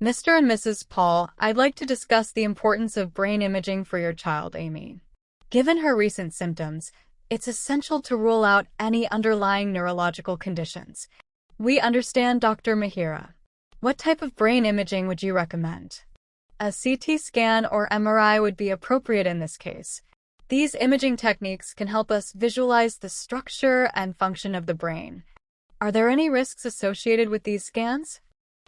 Mr. and Mrs. Paul, I'd like to discuss the importance of brain imaging for your child, Amy. Given her recent symptoms, it's essential to rule out any underlying neurological conditions. We understand, Dr. Mihira. What type of brain imaging would you recommend? A CT scan or MRI would be appropriate in this case. These imaging techniques can help us visualize the structure and function of the brain. Are there any risks associated with these scans?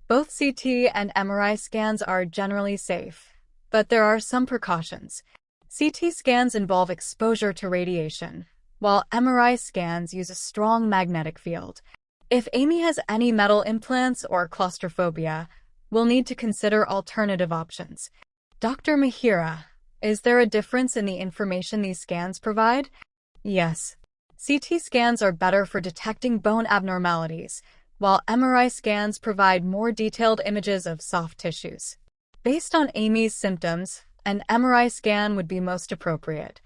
Both CT and MRI scans are generally safe, but there are some precautions. CT scans involve exposure to radiation, while MRI scans use a strong magnetic field. If Amy has any metal implants or claustrophobia, we'll need to consider alternative options. Dr. Mihira, is there a difference in the information these scans provide? Yes. CT scans are better for detecting bone abnormalities, while MRI scans provide more detailed images of soft tissues. Based on Amy's symptoms, an MRI scan would be most appropriate.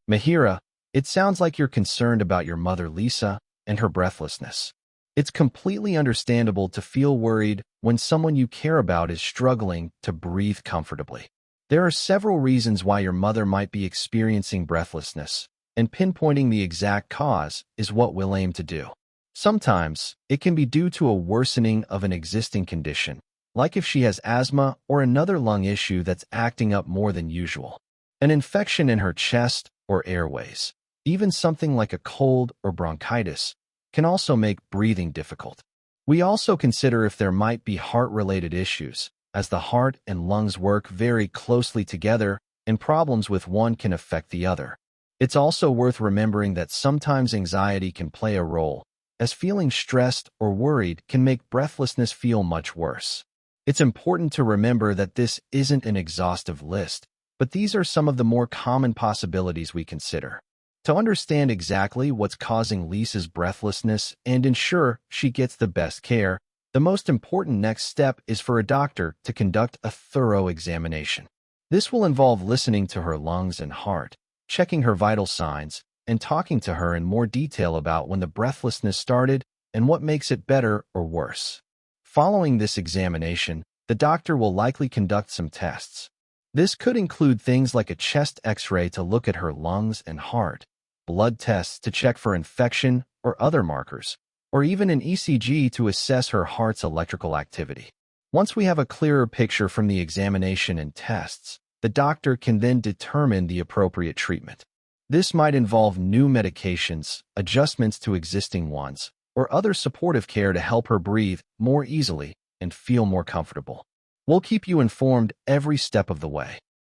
Mihira, it sounds like you're concerned about your mother Lisa and her breathlessness. It's completely understandable to feel worried when someone you care about is struggling to breathe comfortably. There are several reasons why your mother might be experiencing breathlessness, and pinpointing the exact cause is what we'll aim to do. Sometimes, it can be due to a worsening of an existing condition, like if she has asthma or another lung issue that's acting up more than usual. An infection in her chest or airways, even something like a cold or bronchitis, can also make breathing difficult. We also consider if there might be heart-related issues, as the heart and lungs work very closely together and problems with one can affect the other. It's also worth remembering that sometimes anxiety can play a role, as feeling stressed or worried can make breathlessness feel much worse. It's important to remember that this isn't an exhaustive list, but these are some of the more common possibilities we consider. To understand exactly what's causing Lisa's breathlessness and ensure she gets the best care, the most important next step is for a doctor to conduct a thorough examination. This will involve listening to her lungs and heart, checking her vital signs, and talking to her in more detail about when the breathlessness started and what makes it better or worse. Following this examination, the doctor will likely conduct some tests. This could include things like a chest X-ray to look at her lungs and heart, blood tests to check for infection or other markers, or even an ECG to assess her heart's electrical activity. Once we have a clearer picture from the examination and tests, the doctor can then determine the appropriate treatment. This might involve new medications, adjustments to existing ones, or other supportive care to help her breathe more easily and feel more comfortable. We'll keep you informed every step of the way.